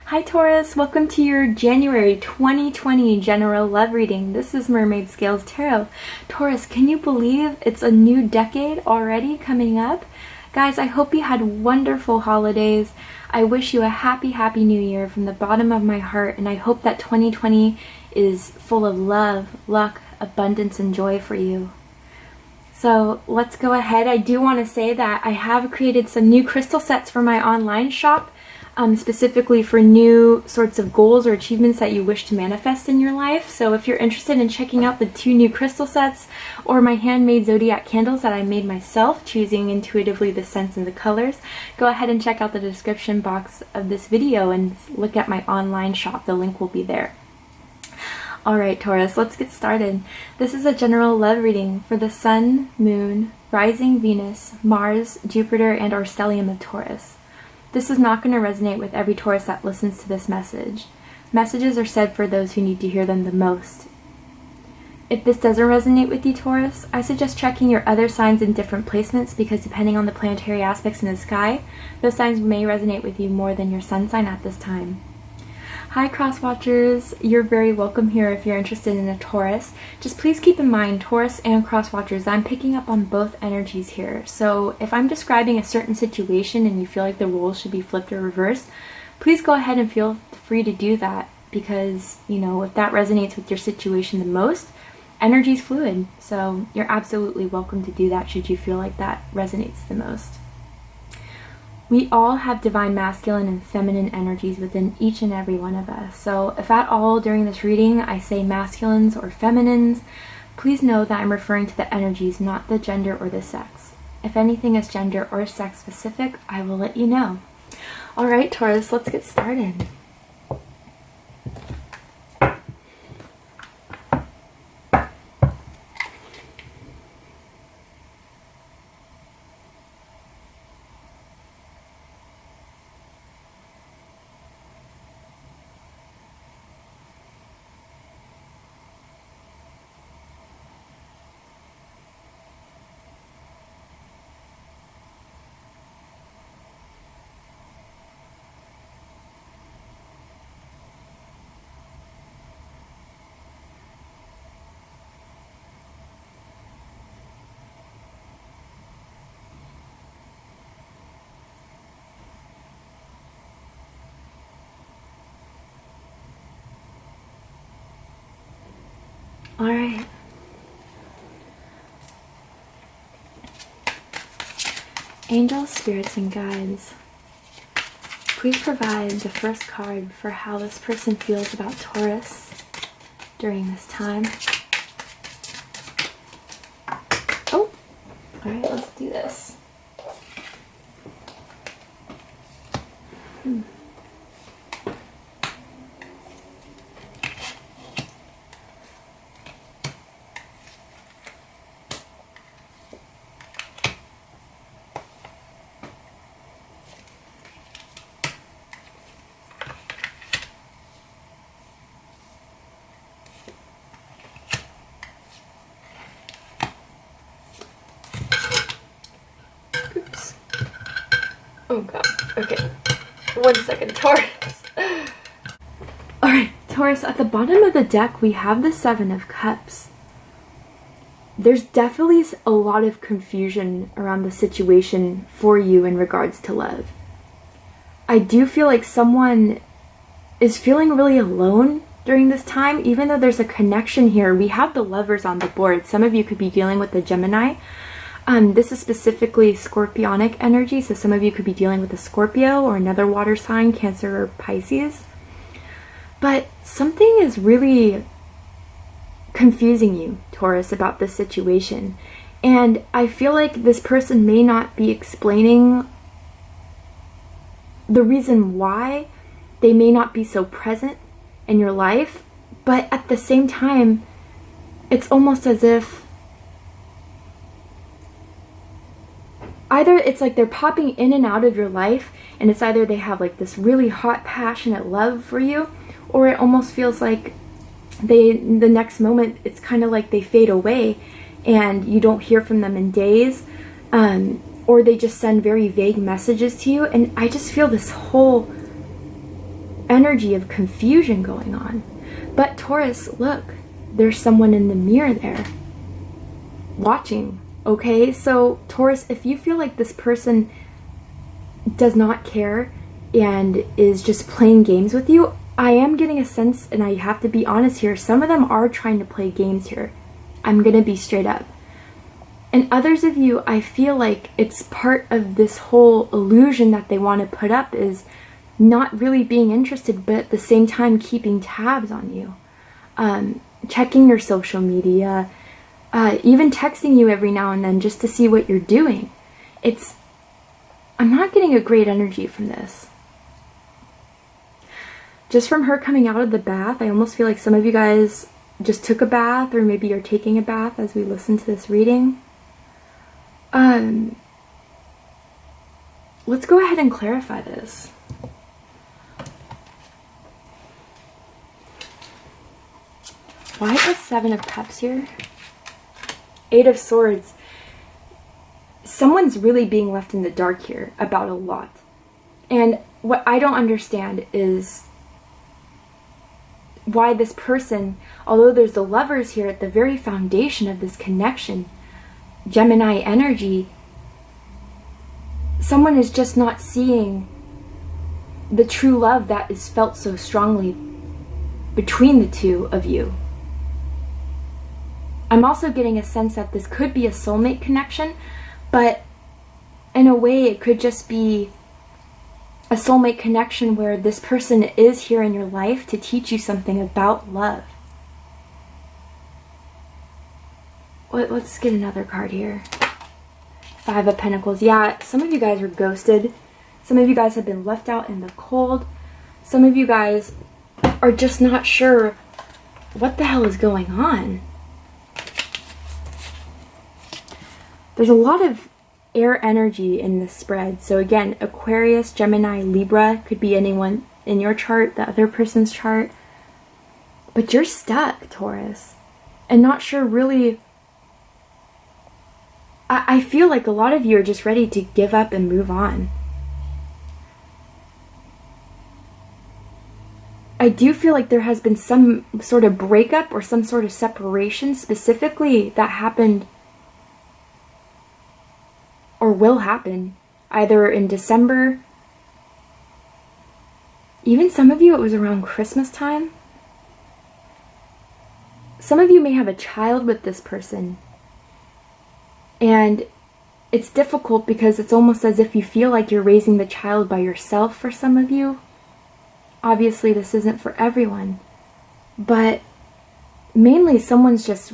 Hi Taurus, welcome to your January 2020 general love reading. This is Mermaid Scales Tarot. Taurus, can you believe it's a new decade already coming up? Guys, I hope you had wonderful holidays. I wish you a happy new year from the bottom of my heart, and I hope that 2020 is full of love, luck, abundance, and joy for you. So let's go ahead. I do want to say that I have created some new crystal sets for my online shop. Specifically for new sorts of goals or achievements that you wish to manifest in your life. So if you're interested in checking out the 2 new crystal sets or my handmade zodiac candles that I made myself, choosing intuitively the scents and the colors, go ahead and check out the description box of this video and look at my online shop. The link will be there. Alright Taurus, let's get started. This is a general love reading for the Sun, Moon, Rising Venus, Mars, Jupiter, and or stellium of Taurus. This is not going to resonate with every Taurus that listens to this message. Messages are said for those who need to hear them the most. If this doesn't resonate with you, Taurus, I suggest checking your other signs in different placements because depending on the planetary aspects in the sky, those signs may resonate with you more than your sun sign at this time. Hi cross watchers, you're very welcome here if you're interested in a Taurus. Just please keep in mind, Taurus and cross watchers, I'm picking up on both energies here. So if I'm describing a certain situation and you feel like the roles should be flipped or reversed, please go ahead and feel free to do that because, you know, if that resonates with your situation the most, energy is fluid. So you're absolutely welcome to do that should you feel like that resonates the most. We all have divine masculine and feminine energies within each and every one of us. So if at all during this reading I say masculines or feminines, please know that I'm referring to the energies, not the gender or the sex. If anything is gender or sex specific, I will let you know. Alright Taurus, let's get started. Alright. Angels, spirits, and guides, please provide the first card for how this person feels about Taurus during this time. Oh! Alright, let's do this. Oh god, okay. 1 second, Taurus. Alright, Taurus, at the bottom of the deck we have the 7 of Cups. There's definitely a lot of confusion around the situation for you in regards to love. I do feel like someone is feeling really alone during this time, even though there's a connection here. We have the Lovers on the board. Some of you could be dealing with the Gemini. This is specifically Scorpionic energy, so some of you could be dealing with a Scorpio or another water sign, Cancer or Pisces. But something is really confusing you, Taurus, about this situation. And I feel like this person may not be explaining the reason why they may not be so present in your life, but at the same time, it's almost as if either it's like they're popping in and out of your life, and it's either they have like this really hot, passionate love for you, or it almost feels like the next moment, it's kind of like they fade away and you don't hear from them in days, or they just send very vague messages to you. And I just feel this whole energy of confusion going on. But Taurus, look, there's someone in the mirror there watching. Okay, so Taurus, if you feel like this person does not care and is just playing games with you, I am getting a sense, and I have to be honest here, some of them are trying to play games here. I'm gonna be straight up. And others of you, I feel like it's part of this whole illusion that they want to put up is not really being interested, but at the same time keeping tabs on you. Checking your social media, even texting you every now and then just to see what you're doing. I'm not getting a great energy from this. Just from her coming out of the bath, I almost feel like some of you guys just took a bath, or maybe you're taking a bath as we listen to this reading. Let's go ahead and clarify this. Why is 7 of Cups here? 8 of Swords. Someone's really being left in the dark here about a lot. And what I don't understand is why this person, although there's the Lovers here at the very foundation of this connection, Gemini energy, someone is just not seeing the true love that is felt so strongly between the two of you. I'm also getting a sense that this could be a soulmate connection, but in a way it could just be a soulmate connection where this person is here in your life to teach you something about love. Let's get another card here. 5 of Pentacles. Yeah, some of you guys were ghosted. Some of you guys have been left out in the cold. Some of you guys are just not sure what the hell is going on. There's a lot of air energy in this spread. So again, Aquarius, Gemini, Libra, could be anyone in your chart, the other person's chart. But you're stuck, Taurus, and not sure really. I feel like a lot of you are just ready to give up and move on. I do feel like there has been some sort of breakup or some sort of separation specifically that happened or will happen either in December. Even some of you, it was around Christmas time. Some of you may have a child with this person. And it's difficult because it's almost as if you feel like you're raising the child by yourself for some of you. Obviously, this isn't for everyone. But mainly someone's just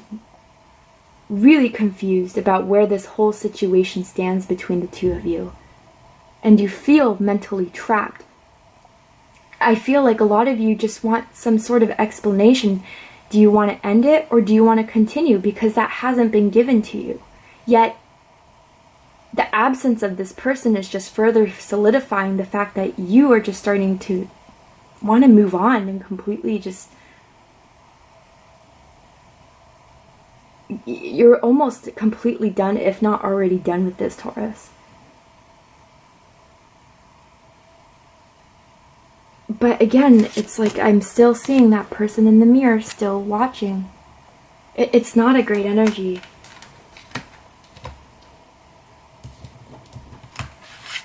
really confused about where this whole situation stands between the two of you. And you feel mentally trapped. I feel like a lot of you just want some sort of explanation. Do you want to end it or do you want to continue? Because that hasn't been given to you. Yet, the absence of this person is just further solidifying the fact that you are just starting to want to move on and completely just... You're almost completely done, if not already done with this, Taurus. But again, it's like I'm still seeing that person in the mirror, still watching. It's not a great energy.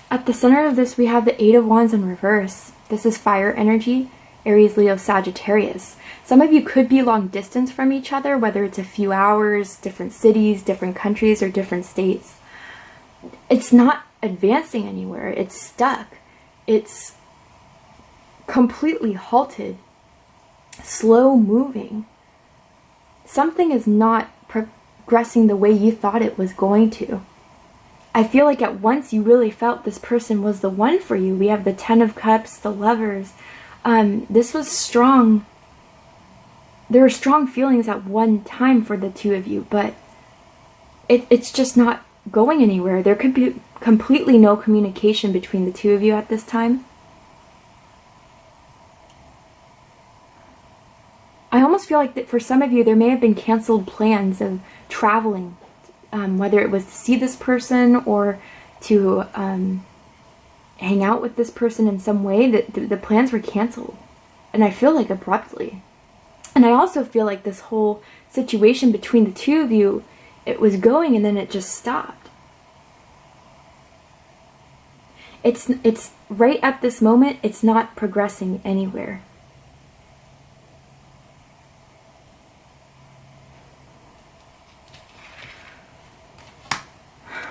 At the center of this, we have the 8 of Wands in reverse. This is fire energy, Aries, Leo, Sagittarius. Some of you could be long distance from each other, whether it's a few hours, different cities, different countries, or different states. It's not advancing anywhere. It's stuck. It's completely halted, slow moving. Something is not progressing the way you thought it was going to. I feel like at once you really felt this person was the one for you. We have the 10 of Cups, the Lovers. This was strong. There were strong feelings at one time for the two of you, but it's just not going anywhere. There could be completely no communication between the two of you at this time. I almost feel like that for some of you, there may have been canceled plans of traveling. Whether it was to see this person or to hang out with this person in some way, that the plans were canceled. And I feel like abruptly. And I also feel like this whole situation between the two of you, it was going and then it just stopped. It's right at this moment, it's not progressing anywhere.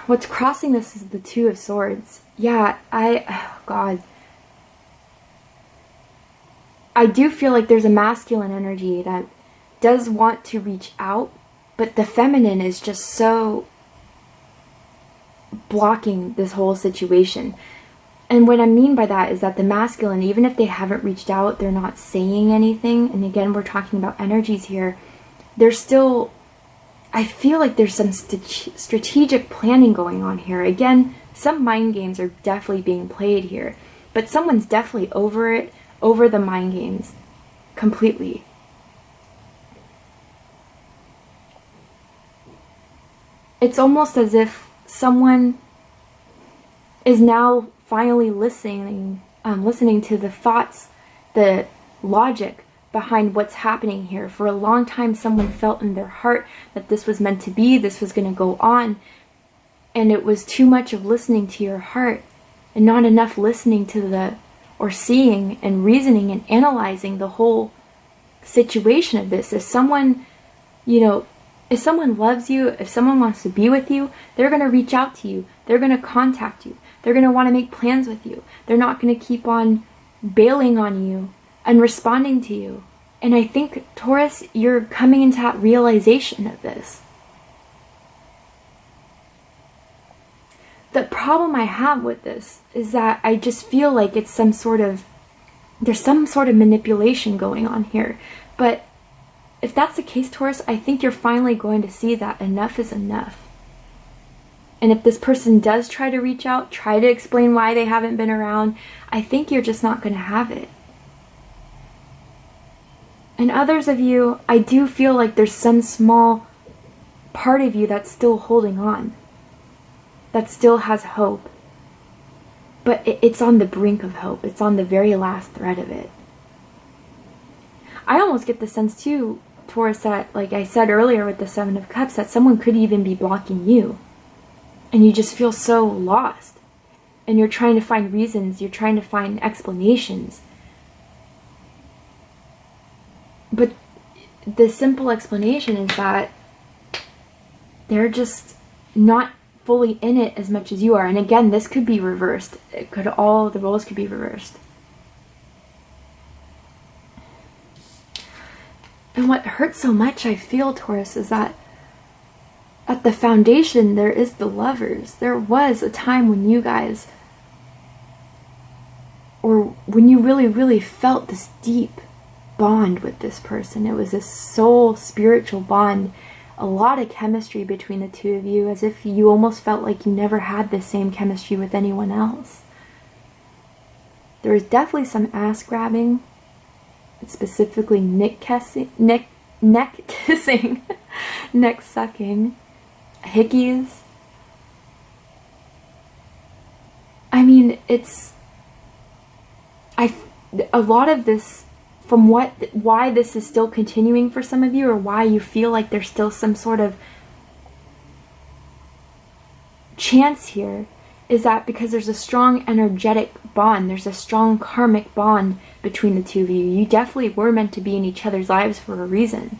What's crossing this is the Two of Swords. Yeah, oh God. I do feel like there's a masculine energy that does want to reach out, but the feminine is just so blocking this whole situation. And what I mean by that is that the masculine, even if they haven't reached out, they're not saying anything, and again, we're talking about energies here, they're still, I feel like there's some strategic planning going on here. Again, some mind games are definitely being played here, but someone's definitely over it, over the mind games completely. It's almost as if someone is now finally listening to the thoughts, the logic behind what's happening here. For a long time, someone felt in their heart that this was meant to be, this was going to go on, and it was too much of listening to your heart and not enough listening to or seeing and reasoning and analyzing the whole situation of this. If someone, if someone loves you, if someone wants to be with you, they're going to reach out to you. They're going to contact you. They're going to want to make plans with you. They're not going to keep on bailing on you and responding to you. And I think, Taurus, you're coming into that realization of this. The problem I have with this is that I just feel like there's some sort of manipulation going on here. But if that's the case, Taurus, I think you're finally going to see that enough is enough. And if this person does try to reach out, try to explain why they haven't been around, I think you're just not going to have it. And others of you, I do feel like there's some small part of you that's still holding on, that still has hope. But it's on the brink of hope. It's on the very last thread of it. I almost get the sense too, Taurus, that, like I said earlier with the Seven of Cups, that someone could even be blocking you. And you just feel so lost. And you're trying to find reasons, you're trying to find explanations. But the simple explanation is that they're just not fully in it as much as you are. And again, this could be reversed. The roles could be reversed. And what hurts so much, I feel, Taurus, is that at the foundation, there is the lovers. There was a time when you guys, or when you really, really felt this deep bond with this person. It was a soul, spiritual bond, a lot of chemistry between the two of you, as if you almost felt like you never had the same chemistry with anyone else. There was definitely some ass grabbing, specifically neck kissing, neck sucking, hickeys. I mean, a lot of this, from why this is still continuing for some of you, or why you feel like there's still some sort of chance here, is that because there's a strong energetic bond, there's a strong karmic bond between the two of you. You definitely were meant to be in each other's lives for a reason.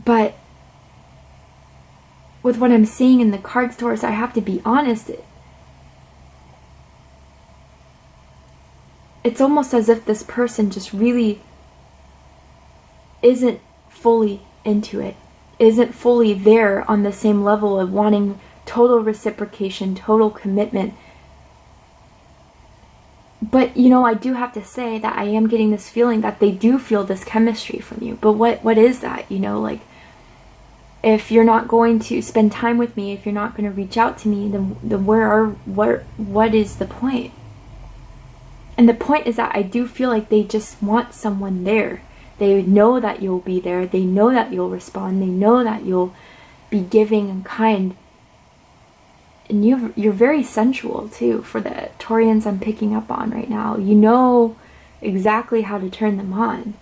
But with what I'm seeing in the card stores, I have to be honest, it's almost as if this person just really isn't fully into it, isn't fully there on the same level of wanting total reciprocation, total commitment. But, I do have to say that I am getting this feeling that they do feel this chemistry from you. But what is that? Like, if you're not going to spend time with me, if you're not going to reach out to me, then what is the point? And the point is that I do feel like they just want someone there. They know that you'll be there. They know that you'll respond. They know that you'll be giving and kind. And you're very sensual too for the Taurians I'm picking up on right now. You know exactly how to turn them on.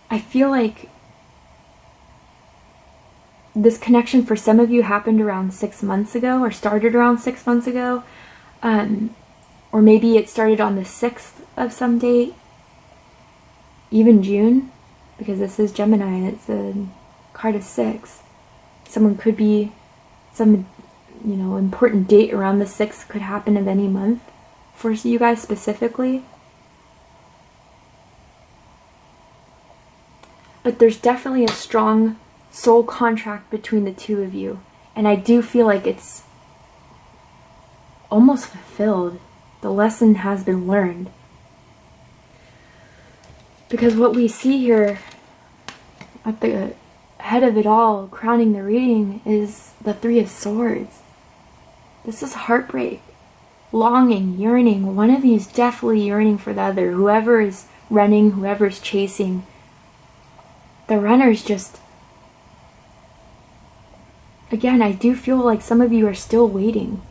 I feel like this connection for some of you happened around 6 months ago, or started around 6 months ago. Or maybe it started on the 6th of some date, even June, because this is Gemini and it's a card of 6. Someone could be, some, you know, important date around the 6th could happen of any month for you guys specifically. But there's definitely a strong soul contract between the two of you. And I do feel like it's almost fulfilled. The lesson has been learned. Because what we see here at the head of it all, crowning the reading, is the Three of Swords. This is heartbreak, longing, yearning. One of you is definitely yearning for the other. Whoever is running, whoever is chasing. The runner's just... Again, I do feel like some of you are still waiting.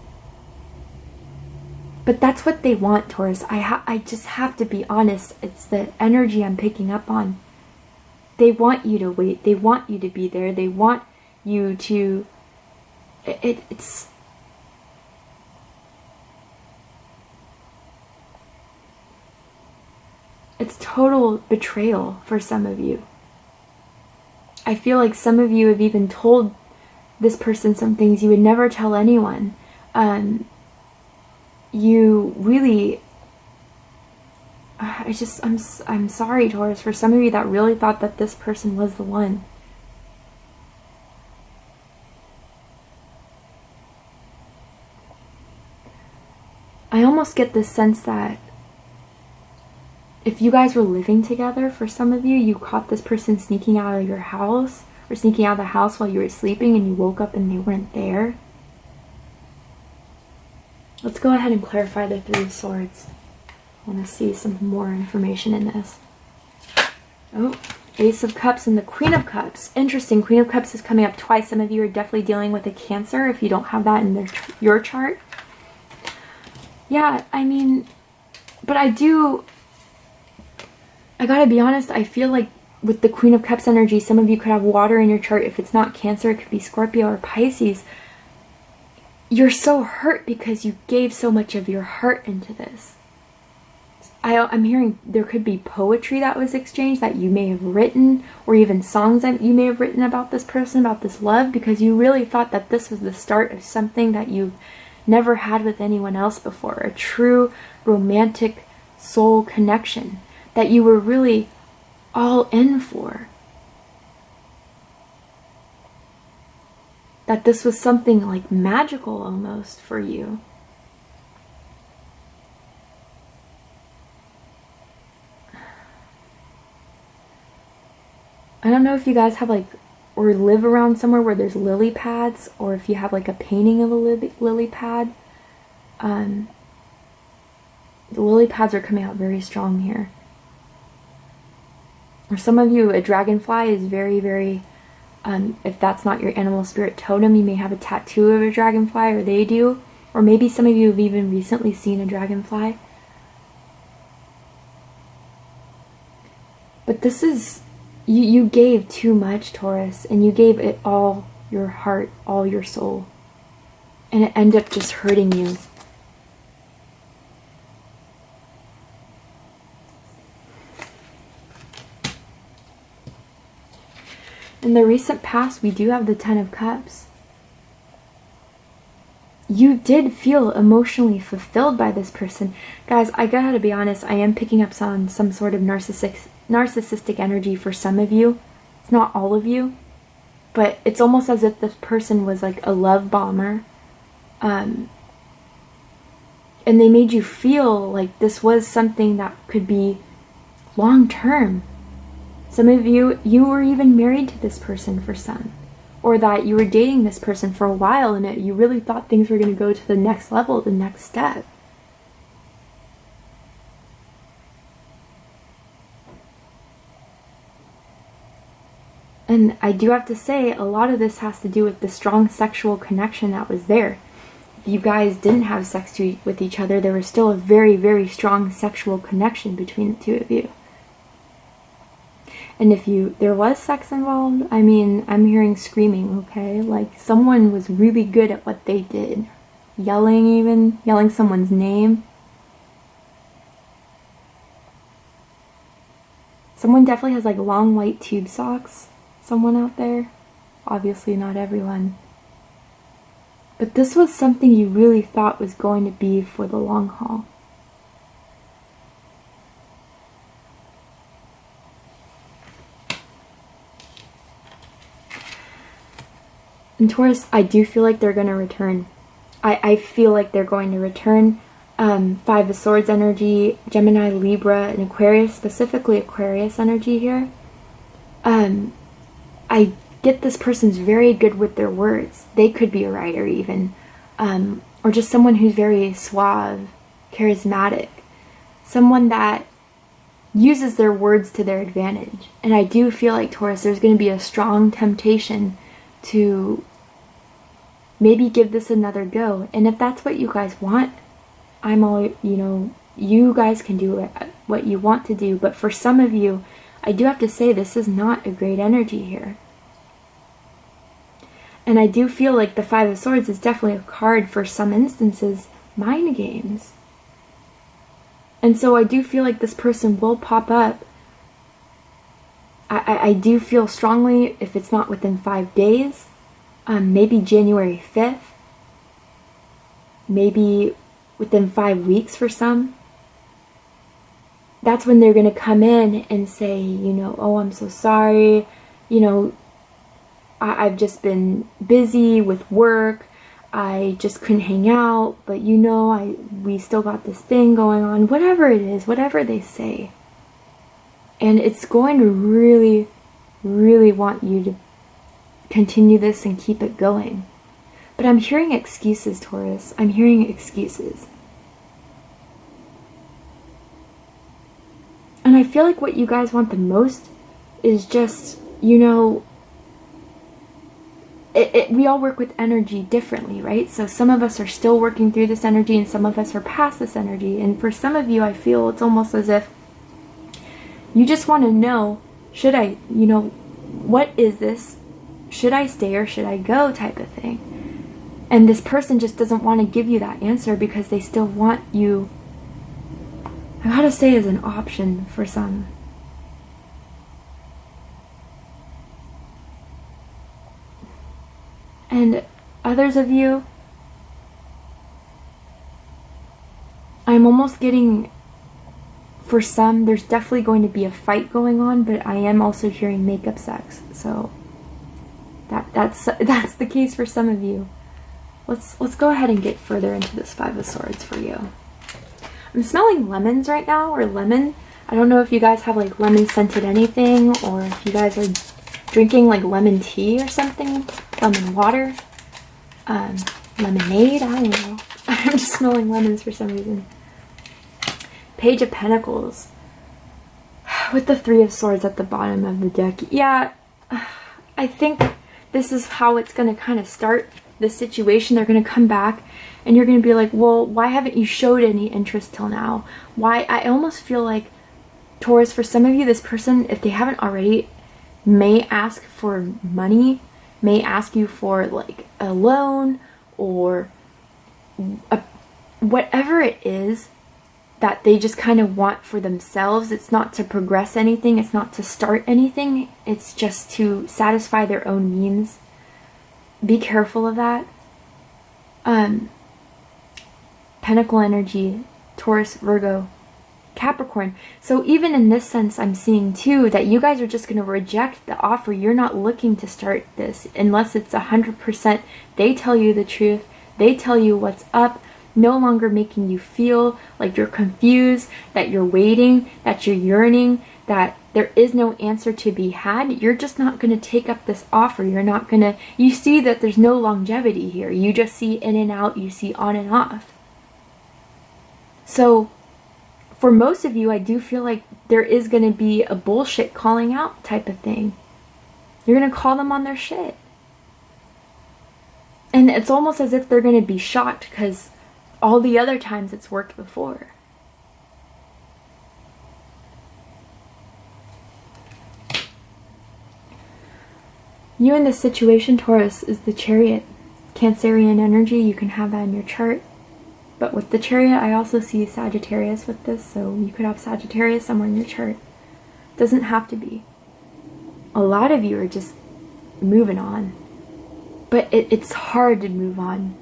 But that's what they want, Taurus. I just have to be honest. It's the energy I'm picking up on. They want you to wait. They want you to be there. They want you to... It's total betrayal for some of you. I feel like some of you have even told this person some things you would never tell anyone. You really... I'm sorry, Taurus, for some of you that really thought that this person was the one. I almost get this sense that if you guys were living together, for some of you, you caught this person sneaking out of your house, or sneaking out of the house while you were sleeping, and you woke up and they weren't there. Let's go ahead and clarify the Three of Swords. I want to see some more information in this. Oh, Ace of Cups and the Queen of Cups. Interesting. Queen of Cups is coming up twice. Some of you are definitely dealing with a Cancer if you don't have that in your chart. Yeah, I mean, but I gotta be honest, I feel like with the Queen of Cups energy, some of you could have water in your chart. If it's not Cancer, it could be Scorpio or Pisces. You're so hurt because you gave so much of your heart into this. I'm hearing there could be poetry that was exchanged that you may have written, or even songs that you may have written about this person, about this love, because you really thought that this was the start of something that you've never had with anyone else before. A true romantic soul connection that you were really all in for. That this was something like magical almost for you. I don't know if you guys have like, or live around somewhere where there's lily pads, or if you have like a painting of a lily pad. The lily pads are coming out very strong here. For some of you, a dragonfly is very, very, if that's not your animal spirit totem, you may have a tattoo of a dragonfly, or they do. Or maybe some of you have even recently seen a dragonfly. But this is, you gave too much, Taurus, and you gave it all your heart, all your soul. And it ended up just hurting you. In the recent past, we do have the Ten of Cups. You did feel emotionally fulfilled by this person. Guys, I gotta be honest, I am picking up on some sort of narcissistic energy for some of you. It's not all of you. But it's almost as if this person was like a love bomber. And they made you feel like this was something that could be long-term. Some of you were even married to this person for some. Or that you were dating this person for a while and you really thought things were going to go to the next level, the next step. And I do have to say, a lot of this has to do with the strong sexual connection that was there. If you guys didn't have sex with each other, there was still a very, very strong sexual connection between the two of you. And if there was sex involved, I mean, I'm hearing screaming, okay? Like, someone was really good at what they did. Yelling someone's name. Someone definitely has like long white tube socks. Someone out there. Obviously not everyone. But this was something you really thought was going to be for the long haul. And Taurus, I do feel like they're going to return. I feel like they're going to return. Five of Swords energy, Gemini, Libra, and Aquarius, specifically Aquarius energy here. I get this person's very good with their words. They could be a writer even. Or just someone who's very suave, charismatic. Someone that uses their words to their advantage. And I do feel like, Taurus, there's going to be a strong temptation to maybe give this another go. And if that's what you guys want, I'm all, you guys can do what you want to do. But for some of you, I do have to say this is not a great energy here. And I do feel like the Five of Swords is definitely a card for some instances, mind games. And so I do feel like this person will pop up. I do feel strongly, if it's not within 5 days, maybe January 5th, maybe within 5 weeks for some. That's when they're going to come in and say, oh, I'm so sorry, I've just been busy with work, I just couldn't hang out, but we still got this thing going on, whatever it is, whatever they say. And it's going to really, really want you to continue this and keep it going. But I'm hearing excuses, Taurus. I'm hearing excuses. And I feel like what you guys want the most is just, we all work with energy differently, right? So some of us are still working through this energy and some of us are past this energy. And for some of you, I feel it's almost as if you just want to know, should I, what is this? Should I stay or should I go type of thing? And this person just doesn't want to give you that answer because they still want you, I gotta say, as an option for some. And others of you, I'm almost getting, for some, there's definitely going to be a fight going on, but I am also hearing makeup sex. So that's the case for some of you. Let's go ahead and get further into this Five of Swords for you. I'm smelling lemons right now, or lemon. I don't know if you guys have like lemon scented anything, or if you guys are drinking like lemon tea or something, lemon water, lemonade, I don't know. I'm just smelling lemons for some reason. Page of Pentacles with the Three of Swords at the bottom of the deck. Yeah, I think this is how it's going to kind of start this situation. They're going to come back and you're going to be like, well, why haven't you showed any interest till now? Why? I almost feel like, Taurus, for some of you, this person, if they haven't already, may ask for money, may ask you for like a loan or whatever it is that they just kind of want for themselves. It's not to progress anything, it's not to start anything, it's just to satisfy their own means. Be careful of that. Pentacle energy, Taurus, Virgo, Capricorn. So even in this sense, I'm seeing too that you guys are just going to reject the offer. You're not looking to start this unless it's 100%. They tell you the truth. They tell you what's up. No longer making you feel like you're confused, that you're waiting, that you're yearning, that there is no answer to be had. You're just not going to take up this offer. You're not going to, you see that there's no longevity here. You just see in and out, you see on and off. So for most of you, I do feel like there is going to be a bullshit calling out type of thing. You're going to call them on their shit. And it's almost as if they're going to be shocked because all the other times it's worked before. You in this situation, Taurus, is the Chariot. Cancerian energy, you can have that in your chart. But with the Chariot, I also see Sagittarius with this, so you could have Sagittarius somewhere in your chart. Doesn't have to be. A lot of you are just moving on. But it's hard to move on.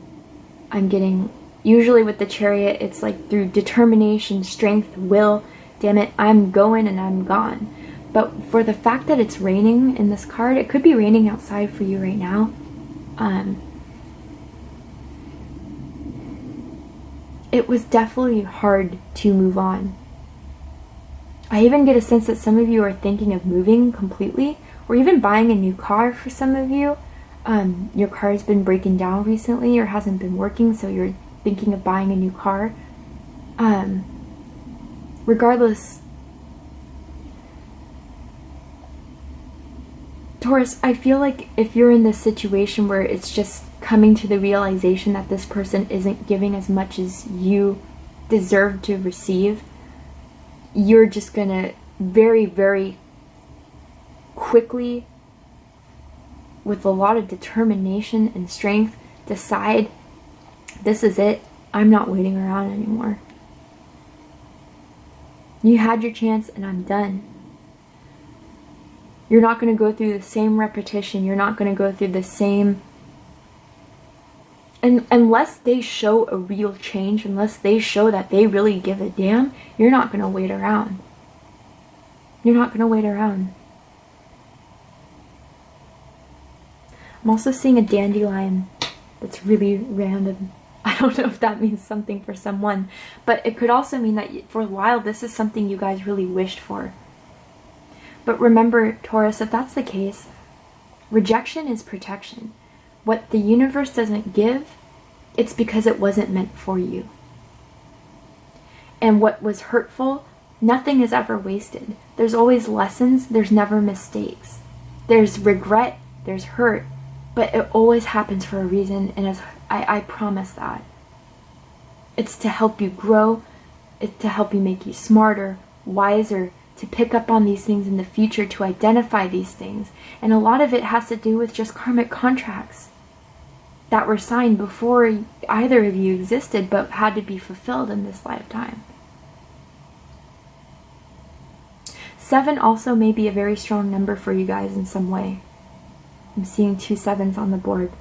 I'm getting, usually with the Chariot, it's like through determination, strength, will. Damn it, I'm going and I'm gone. But for the fact that it's raining in this card, it could be raining outside for you right now. It was definitely hard to move on. I even get a sense that some of you are thinking of moving completely, or even buying a new car for some of you. Your car has been breaking down recently or hasn't been working, so you're thinking of buying a new car. Regardless, Taurus, I feel like if you're in this situation where it's just coming to the realization that this person isn't giving as much as you deserve to receive, you're just gonna very, very quickly, with a lot of determination and strength, decide, this is it, I'm not waiting around anymore. You had your chance and I'm done. You're not going to go through the same repetition. You're not going to go through the same... And unless they show a real change, unless they show that they really give a damn, you're not going to wait around. You're not going to wait around. I'm also seeing a dandelion that's really random. I don't know if that means something for someone, but it could also mean that for a while this is something you guys really wished for. But remember, Taurus, if that's the case, rejection is protection. What the universe doesn't give, it's because it wasn't meant for you. And what was hurtful, nothing is ever wasted. There's always lessons, there's never mistakes. There's regret, there's hurt, but it always happens for a reason, and I promise that. It's to help you grow, it's to help you make you smarter, wiser, to pick up on these things in the future, to identify these things. And a lot of it has to do with just karmic contracts that were signed before either of you existed but had to be fulfilled in this lifetime. 7 also may be a very strong number for you guys in some way. I'm seeing 2 7s on the board.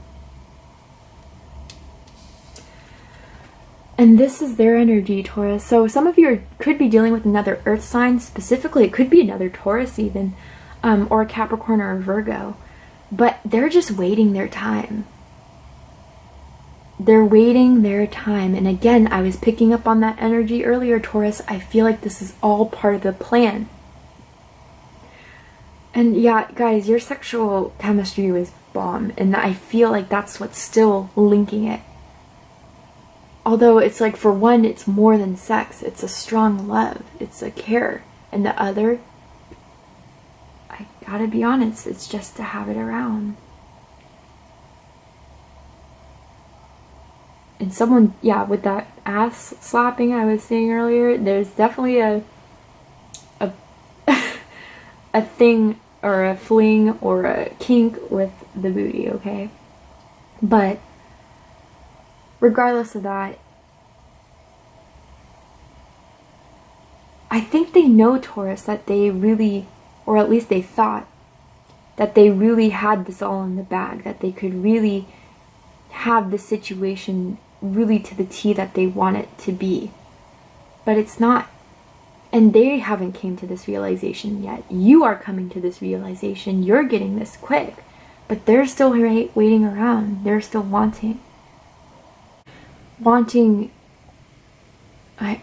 And this is their energy, Taurus. So some of you could be dealing with another earth sign. Specifically, it could be another Taurus even, or a Capricorn or a Virgo. But they're just waiting their time. They're waiting their time. And again, I was picking up on that energy earlier, Taurus. I feel like this is all part of the plan. And yeah, guys, your sexual chemistry was bomb. And I feel like that's what's still linking it. Although it's like, for one, it's more than sex. It's a strong love. It's a care. And the other, I gotta be honest, it's just to have it around. And someone, yeah, with that ass slapping I was saying earlier, there's definitely a a thing or a fling or a kink with the booty, okay? But regardless of that, I think they know, Taurus, that they really, or at least they thought, that they really had this all in the bag, that they could really have the situation really to the T that they want it to be. But it's not. And they haven't came to this realization yet. You are coming to this realization. You're getting this quick. But they're still waiting around. They're still wanting. I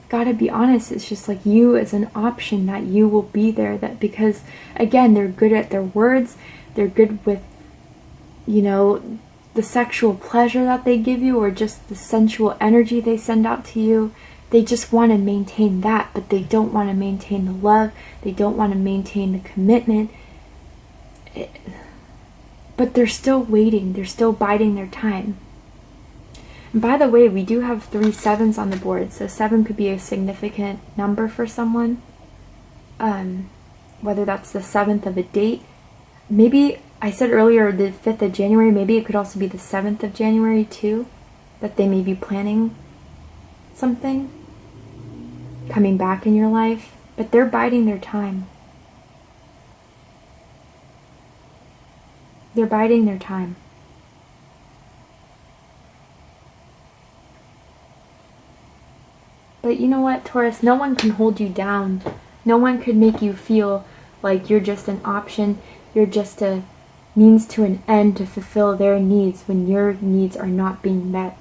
gotta be honest, it's just like you as an option, that you will be there, that because again, they're good at their words, they're good with, you know, the sexual pleasure that they give you, or just the sensual energy they send out to you. They just want to maintain that, but they don't want to maintain the love, they don't want to maintain the commitment. but they're still waiting. They're still biding their time. And by the way, we do have 3 sevens on the board, so 7 could be a significant number for someone. Whether that's the 7th of a date. Maybe, I said earlier the 5th of January, maybe it could also be the 7th of January too, that they may be planning something coming back in your life, but they're biding their time. They're biding their time. But you know what, Taurus? No one can hold you down. No one could make you feel like you're just an option. You're just a means to an end to fulfill their needs when your needs are not being met.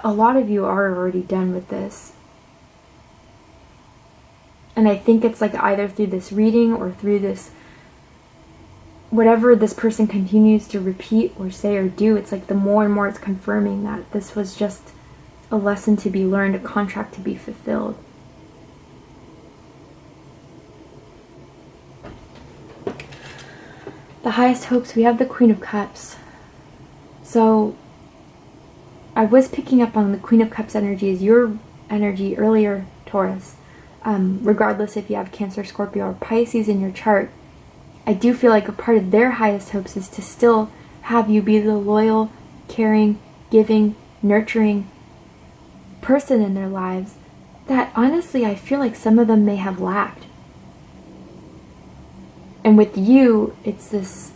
A lot of you are already done with this. And I think it's like either through this reading or through this, whatever this person continues to repeat or say or do, it's like the more and more it's confirming that this was just a lesson to be learned, a contract to be fulfilled. The highest hopes, we have the Queen of Cups. So I was picking up on the Queen of Cups energy as your energy earlier, Taurus. Regardless if you have Cancer, Scorpio, or Pisces in your chart, I do feel like a part of their highest hopes is to still have you be the loyal, caring, giving, nurturing person in their lives that honestly I feel like some of them may have lacked. And with you, it's this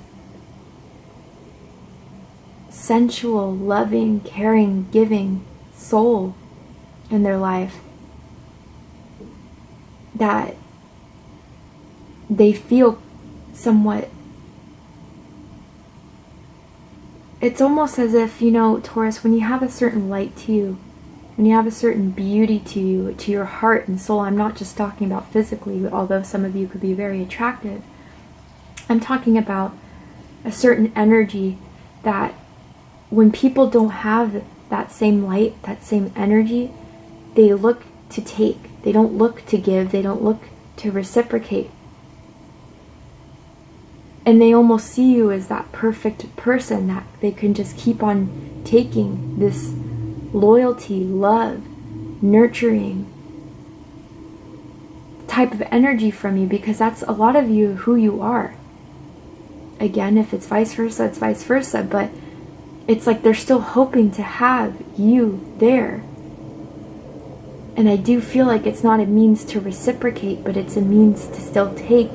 sensual, loving, caring, giving soul in their life that they feel somewhat. It's almost as if, you know, Taurus, when you have a certain light to you, when you have a certain beauty to you, to your heart and soul, I'm not just talking about physically, although some of you could be very attractive. I'm talking about a certain energy that when people don't have that same light, that same energy, they look to take. They don't look to give. They don't look to reciprocate. And they almost see you as that perfect person that they can just keep on taking this loyalty, love, nurturing type of energy from you, because that's a lot of you who you are. Again, if it's vice versa, it's vice versa, but it's like they're still hoping to have you there. And I do feel like it's not a means to reciprocate, but it's a means to still take.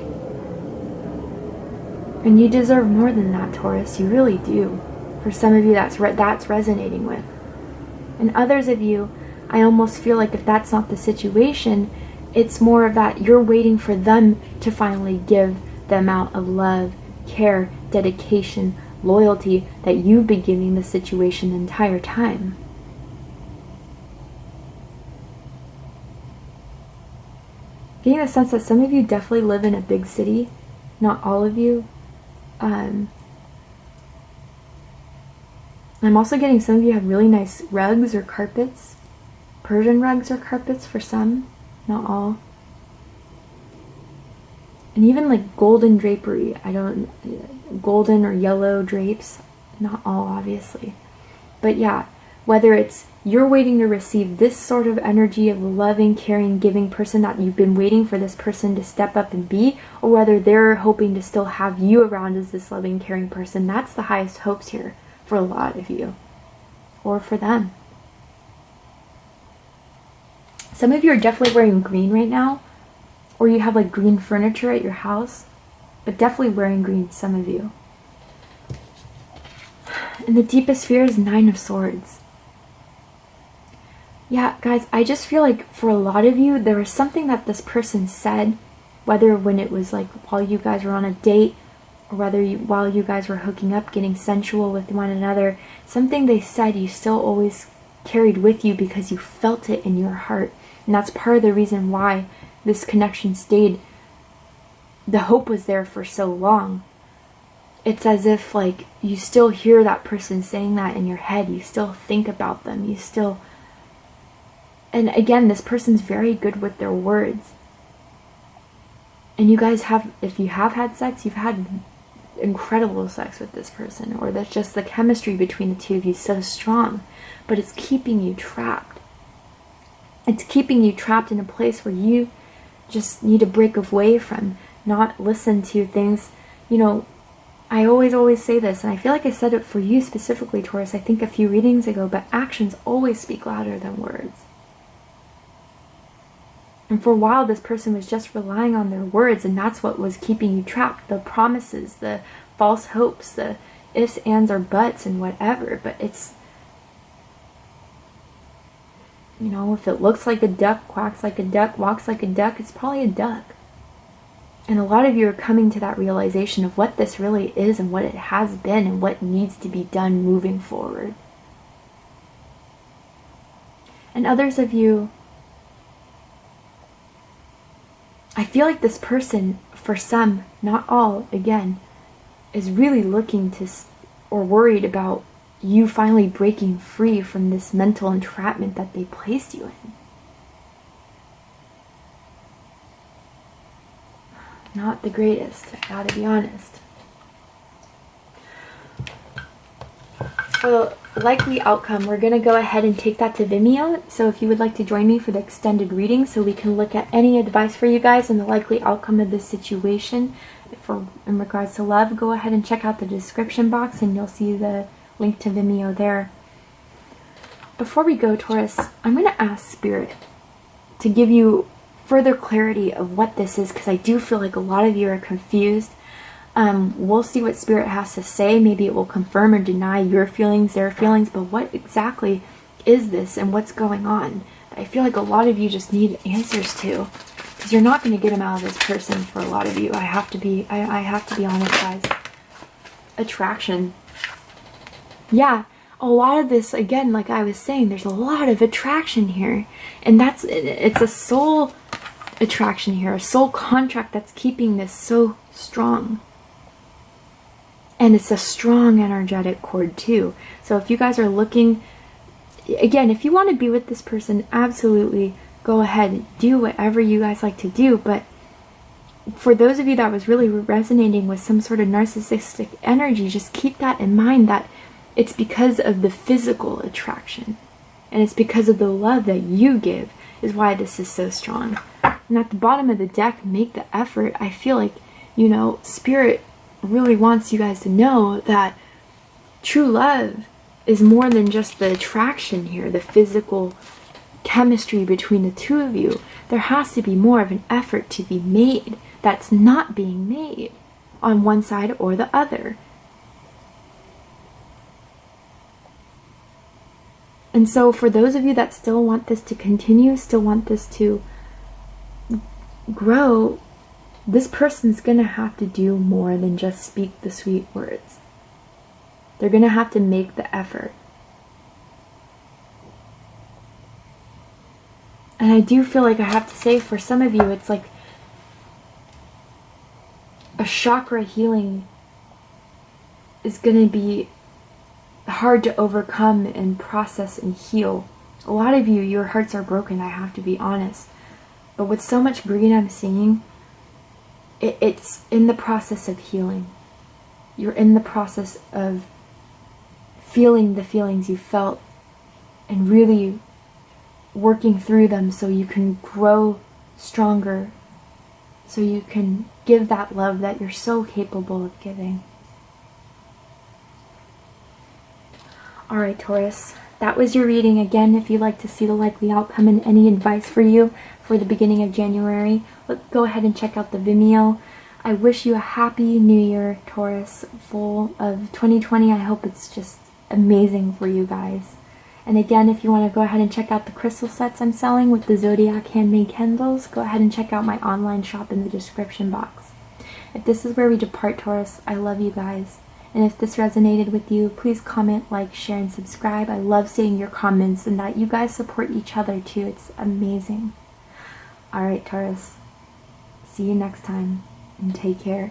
And you deserve more than that, Taurus. You really do. For some of you, that's resonating with. And others of you, I almost feel like if that's not the situation, it's more of that you're waiting for them to finally give the amount of love, care, dedication, loyalty that you've been giving the situation the entire time. Getting the sense that some of you definitely live in a big city, not all of you. I'm also getting some of you have really nice rugs or carpets, Persian rugs or carpets for some, not all. And even like golden drapery, golden or yellow drapes, not all obviously. But yeah, whether it's you're waiting to receive this sort of energy of a loving, caring, giving person that you've been waiting for this person to step up and be, or whether they're hoping to still have you around as this loving, caring person, that's the highest hopes here for a lot of you, or for them. Some of you are definitely wearing green right now, or you have like green furniture at your house, but definitely wearing green, some of you. And the deepest fear is 9 of Swords. Yeah, guys, I just feel like for a lot of you, there was something that this person said, whether when it was like while you guys were on a date, or whether while you guys were hooking up, getting sensual with one another, something they said you still always carried with you because you felt it in your heart. And that's part of the reason why this connection stayed. The hope was there for so long. It's as if like you still hear that person saying that in your head. You still think about them. You still And again, this person's very good with their words. And you guys have, if you have had sex, you've had incredible sex with this person, or that's just the chemistry between the two of you so strong, but it's keeping you trapped. It's keeping you trapped in a place where you just need to break away from, not listen to things. You know, I always say this, and I feel like I said it for you specifically, Taurus, I think a few readings ago, but actions always speak louder than words. And for a while, this person was just relying on their words, and that's what was keeping you trapped. The promises, the false hopes, the ifs, ands, or buts, and whatever. But it's, you know, if it looks like a duck, quacks like a duck, walks like a duck, it's probably a duck. And a lot of you are coming to that realization of what this really is and what it has been and what needs to be done moving forward. And others of you, I feel like this person, for some, not all, again, is really looking to, or worried about you finally breaking free from this mental entrapment that they placed you in. Not the greatest, I gotta be honest. For the likely outcome, we're going to go ahead and take that to Vimeo. So if you would like to join me for the extended reading so we can look at any advice for you guys and the likely outcome of this situation in regards to love, go ahead and check out the description box and you'll see the link to Vimeo there. Before we go, Taurus, I'm going to ask Spirit to give you further clarity of what this is, because I do feel like a lot of you are confused. We'll see what Spirit has to say. Maybe it will confirm or deny your feelings, their feelings, but what exactly is this and what's going on? I feel like a lot of you just need answers to, because you're not going to get them out of this person. For a lot of you, I have to be honest, guys. Attraction. Yeah, a lot of this, again, like I was saying, there's a lot of attraction here, and it's a soul attraction here, a soul contract that's keeping this so strong. And it's a strong energetic cord too. So if you guys are looking, again, if you want to be with this person, absolutely go ahead, do whatever you guys like to do. But for those of you that was really resonating with some sort of narcissistic energy, just keep that in mind, that it's because of the physical attraction. And it's because of the love that you give is why this is so strong. And at the bottom of the deck, make the effort. I feel like, you know, Spirit really wants you guys to know that true love is more than just the attraction here, the physical chemistry between the two of you. There has to be more of an effort to be made that's not being made on one side or the other. And so for those of you that still want this to continue, still want this to grow, this person's going to have to do more than just speak the sweet words. They're going to have to make the effort. And I do feel like I have to say, for some of you, it's like a chakra healing is going to be hard to overcome and process and heal. A lot of you, your hearts are broken, I have to be honest. But with so much green I'm seeing, it's in the process of healing. You're in the process of feeling the feelings you felt and really working through them so you can grow stronger, so you can give that love that you're so capable of giving. Alright, Taurus, that was your reading. Again, if you'd like to see the likely outcome and any advice for you for the beginning of January, go ahead and check out the Vimeo. I wish you a happy new year, Taurus, full of 2020. I hope it's just amazing for you guys. And again, if you want to go ahead and check out the crystal sets I'm selling with the Zodiac handmade candles, go ahead and check out my online shop in the description box. If this is where we depart, Taurus, I love you guys. And if this resonated with you, please comment, like, share, and subscribe. I love seeing your comments and that you guys support each other too. It's amazing. Alright, Taurus. See you next time, and take care.